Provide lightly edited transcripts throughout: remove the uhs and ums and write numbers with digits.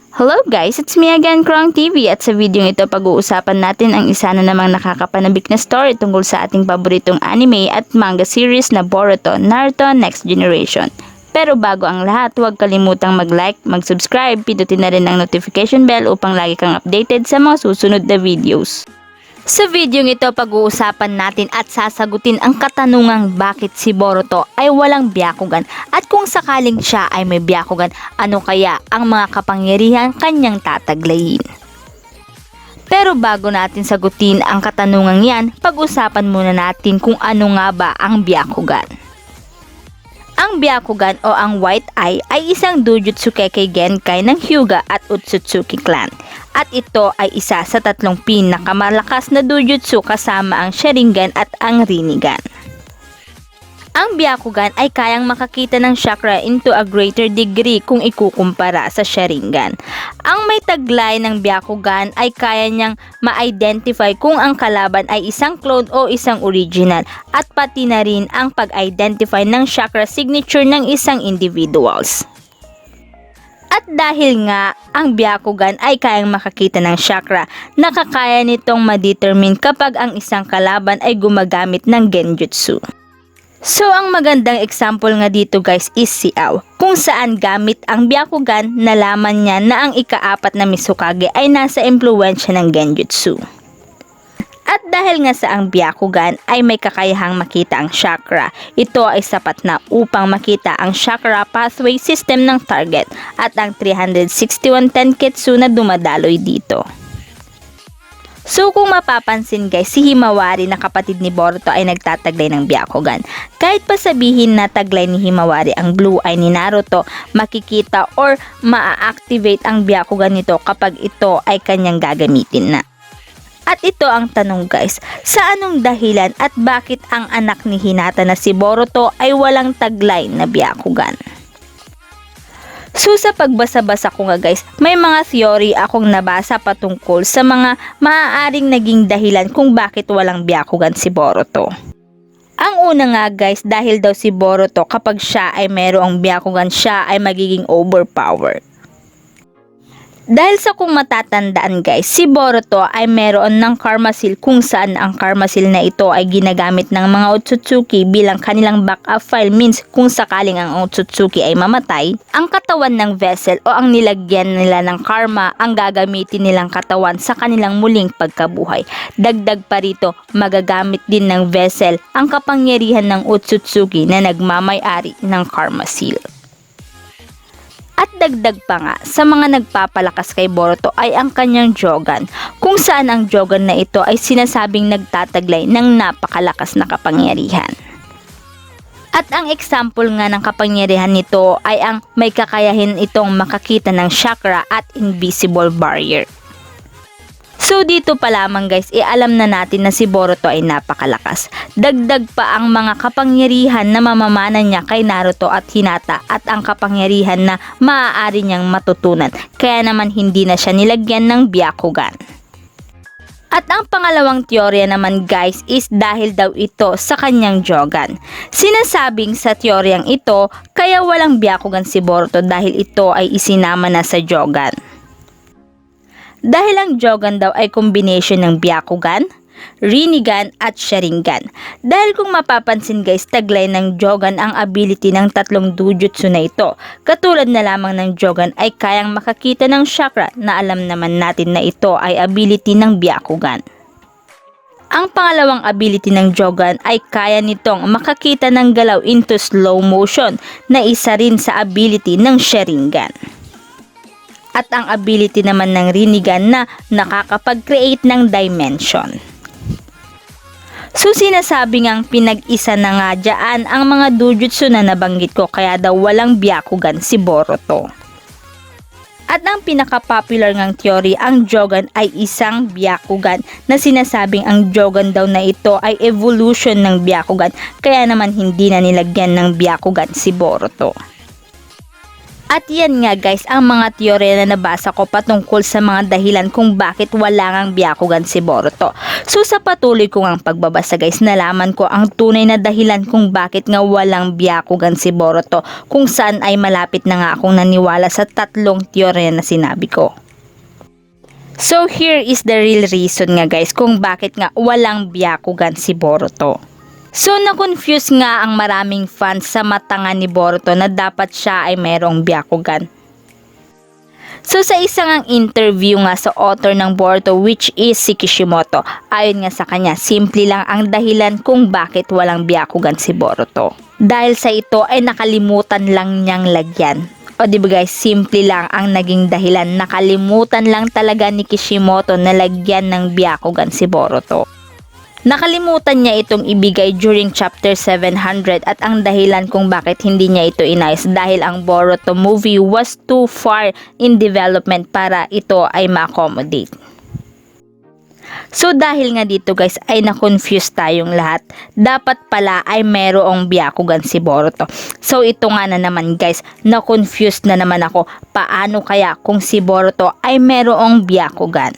Hello guys, it's me again, Krong TV, at sa video ito pag-uusapan natin ang isa na namang nakakapanabik na story tungkol sa ating paboritong anime at manga series na Boruto, Naruto Next Generation. Pero bago ang lahat, huwag kalimutang mag-like, mag-subscribe, pindutin na rin ang notification bell upang lagi kang updated sa mga susunod na videos. Sa video ito pag-uusapan natin at sasagutin ang katanungang bakit si Boruto ay walang Byakugan at kung sakaling siya ay may Byakugan, ano kaya ang mga kapangyarihan kanyang tataglayin. Pero bago natin sagutin ang katanungang yan, pag-usapan muna natin kung ano nga ba ang Byakugan. Ang Byakugan o ang White Eye ay isang Dojutsu Kekkei Genkai ng Hyuga at Otsutsuki clan. At ito ay isa sa tatlong pinakamalakas na Dojutsu kasama ang Sharingan at ang Rinnegan. Ang Byakugan ay kayang makakita ng chakra into a greater degree kung ikukumpara sa Sharingan. Ang may taglay ng Byakugan ay kaya niyang ma-identify kung ang kalaban ay isang clone o isang original at pati na rin ang pag-identify ng chakra signature ng isang individuals. At dahil nga ang Byakugan ay kayang makakita ng chakra, nakakaya nitong ma-determine kapag ang isang kalaban ay gumagamit ng Genjutsu. So ang magandang example nga dito guys is si Ao, kung saan gamit ang Byakugan nalaman niya na ang ika-4 na Mizukage ay nasa impluwensya ng Genjutsu. At dahil nga sa ang Byakugan ay may kakayahang makita ang chakra, ito ay sapat na upang makita ang chakra pathway system ng target at ang 361 Tenketsu na dumadaloy dito. So kung mapapansin guys, si Himawari na kapatid ni Boruto ay nagtataglay ng Byakugan. Kahit pa sabihin na taglay ni Himawari ang blue eye ni Naruto, makikita or maa-activate ang Byakugan nito kapag ito ay kanyang gagamitin na. At ito ang tanong guys, sa anong dahilan at bakit ang anak ni Hinata na si Boruto ay walang taglay na Byakugan? So sa pagbasa-basa ko nga guys, may mga theory akong nabasa patungkol sa mga maaaring naging dahilan kung bakit walang Byakugan si Boruto. Ang una nga guys, dahil daw si Boruto kapag siya ay mayroong Byakugan, siya ay magiging overpowered. Dahil sa kung matatandaan guys, si Boruto ay meron ng Karma Seal kung saan ang Karma Seal na ito ay ginagamit ng mga Otsutsuki bilang kanilang backup file, means kung sakaling ang Otsutsuki ay mamatay, ang katawan ng vessel o ang nilagyan nila ng karma ang gagamitin nilang katawan sa kanilang muling pagkabuhay. Dagdag pa rito, magagamit din ng vessel ang kapangyarihan ng Otsutsuki na nagmamay-ari ng Karma Seal. At dagdag pa nga, sa mga nagpapalakas kay Boruto ay ang kanyang Jogan, kung saan ang Jogan na ito ay sinasabing nagtataglay ng napakalakas na kapangyarihan. At ang example nga ng kapangyarihan nito ay ang may kakayahin itong makakita ng chakra at invisible barrier. So dito pa lamang guys, alam na natin na si Boruto ay napakalakas. Dagdag pa ang mga kapangyarihan na mamamana niya kay Naruto at Hinata at ang kapangyarihan na maaari niyang matutunan. Kaya naman hindi na siya nilagyan ng Byakugan. At ang pangalawang teorya naman guys is dahil daw ito sa kanyang Jogan. Sinasabing sa teoryang ito, kaya walang Byakugan si Boruto dahil ito ay isinama na sa Jogan. Dahil ang Jogan daw ay combination ng Byakugan, Rinnegan at Sharingan. Dahil kung mapapansin guys, taglay ng Jogan ang ability ng tatlong Dojutsu na ito. Katulad na lamang ng Jogan ay kayang makakita ng chakra na alam naman natin na ito ay ability ng Byakugan. Ang pangalawang ability ng Jogan ay kaya nitong makakita ng galaw into slow motion na isa rin sa ability ng Sharingan. At ang ability naman ng Rinnegan na nakakapag-create ng dimension. So sinasabi ngang pinag-isa na nga dyan ang mga Dojutsu na nabanggit ko, kaya daw walang Byakugan si Boruto. At ang pinaka-popular ngang theory, ang Jogan ay isang Byakugan na sinasabing ang Jogan daw na ito ay evolution ng Byakugan, kaya naman hindi na nilagyan ng Byakugan si Boruto. At yan nga guys ang mga teorya na nabasa ko patungkol sa mga dahilan kung bakit wala ngang Byakugan si Boruto. So sa patuloy ko ngang pagbabasa guys, nalaman ko ang tunay na dahilan kung bakit nga walang Byakugan si Boruto, kung saan ay malapit na nga akong naniwala sa tatlong teorya na sinabi ko. So here is the real reason nga guys kung bakit nga walang Byakugan si Boruto. So na-confuse nga ang maraming fans sa mata nga ni Boruto na dapat siya ay mayroong Byakugan. So sa isang interview nga sa author ng Boruto, which is si Kishimoto, ayon nga sa kanya, simple lang ang dahilan kung bakit walang Byakugan si Boruto. Dahil sa ito ay nakalimutan lang niyang lagyan. O diba guys, simple lang ang naging dahilan, nakalimutan lang talaga ni Kishimoto na lagyan ng Byakugan si Boruto. Nakalimutan niya itong ibigay during chapter 700 at ang dahilan kung bakit hindi niya ito inayos dahil ang Boruto movie was too far in development para ito ay ma-accommodate. So dahil nga dito guys ay na-confuse tayong lahat, dapat pala ay mayroong Byakugan si Boruto. So ito nga na naman guys, na-confuse na naman ako, paano kaya kung si Boruto ay mayroong Byakugan?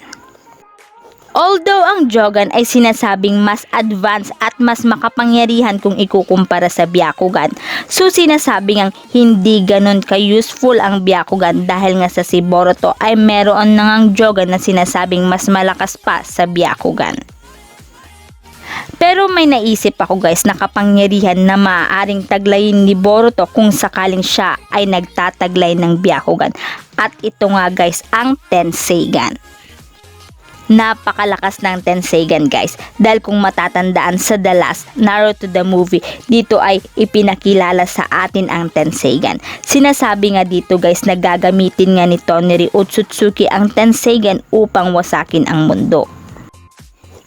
Although ang Jogan ay sinasabing mas advanced at mas makapangyarihan kung ikukumpara sa Byakugan, so sinasabing ang hindi ganun ka-useful ang Byakugan dahil nga sa si Boruto ay meron na ngang Jogan na sinasabing mas malakas pa sa Byakugan. Pero may naisip ako guys na kapangyarihan na maaaring taglayin ni Boruto kung sakaling siya ay nagtataglay ng Byakugan, at ito nga guys ang Tenseigan. Napakalakas ng Tenseigan guys, dahil kung matatandaan sa The Last Naruto the movie, dito ay ipinakilala sa atin ang Tenseigan. Sinasabi nga dito guys na gagamitin nga ni Toneri Otsutsuki ang Tenseigan upang wasakin ang mundo.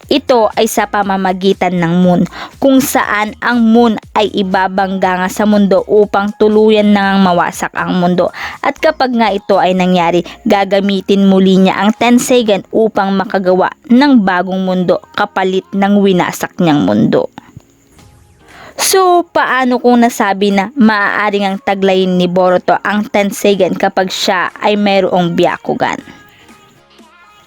Ito ay sa pamamagitan ng moon, kung saan ang moon ay ibabangga nga sa mundo upang tuluyan nang mawasak ang mundo. At kapag nga ito ay nangyari, gagamitin muli niya ang Tenseigan upang makagawa ng bagong mundo kapalit ng winasak niyang mundo. So, paano kung nasabi na maaaring ang taglayin ni Boruto ang Tenseigan kapag siya ay mayroong Byakugan?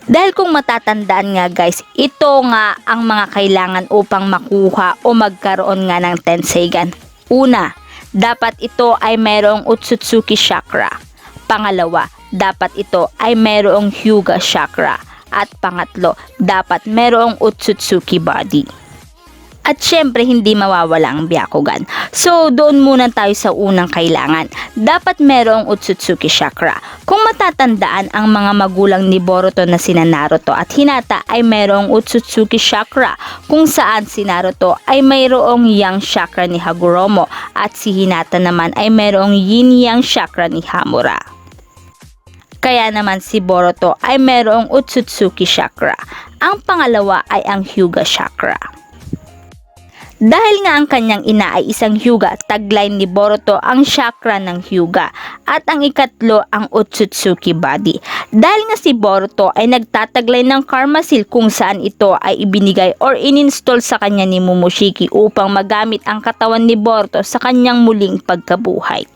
Dahil kung matatandaan nga guys, ito nga ang mga kailangan upang makuha o magkaroon nga ng Tenseigan. Una, dapat ito ay mayroong Otsutsuki Chakra. Pangalawa, dapat ito ay mayroong Hyuga Chakra. At pangatlo, dapat mayroong Otsutsuki Body. At syempre hindi mawawala ang Byakugan. So doon muna tayo sa unang kailangan. Dapat merong Otsutsuki Chakra. Kung matatandaan ang mga magulang ni Boruto na sina Naruto at Hinata ay merong Otsutsuki Chakra, kung saan si Naruto ay mayroong Yang Chakra ni Hagoromo at si Hinata naman ay mayroong Yin Yang Chakra ni Hamura. Kaya naman si Boruto ay mayroong Otsutsuki Chakra. Ang pangalawa ay ang Hyuga Chakra. Dahil nga ang kanyang ina ay isang Hyuga, taglay ni Boruto ang chakra ng Hyuga. At ang ikatlo ang Otsutsuki Body. Dahil nga si Boruto ay nagtataglay ng Karma Seal kung saan ito ay ibinigay or ininstall sa kanya ni Momoshiki upang magamit ang katawan ni Boruto sa kanyang muling pagkabuhay.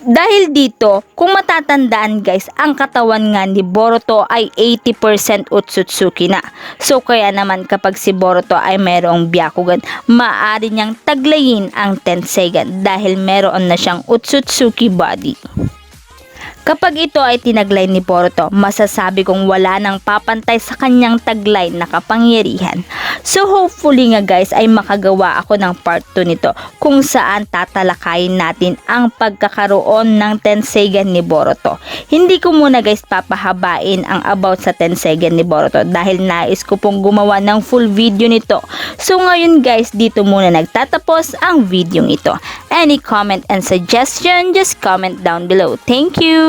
Dahil dito, kung matatandaan guys, ang katawan nga ni Boruto ay 80% Otsutsuki na. So kaya naman kapag si Boruto ay mayroong Byakugan, maaari niyang taglayin ang Tenseigan dahil meron na siyang Otsutsuki Body. Kapag ito ay tinaglay ni Boruto, masasabi kong wala nang papantay sa kanyang taglay na kapangyarihan. So hopefully nga guys ay makagawa ako ng part 2 nito kung saan tatalakayin natin ang pagkakaroon ng Tenseigan ni Boruto. Hindi ko muna guys papahabain ang about sa Tenseigan ni Boruto dahil nais ko pong gumawa ng full video nito. So ngayon guys, dito muna nagtatapos ang video ito. Any comment and suggestion, just comment down below. Thank you!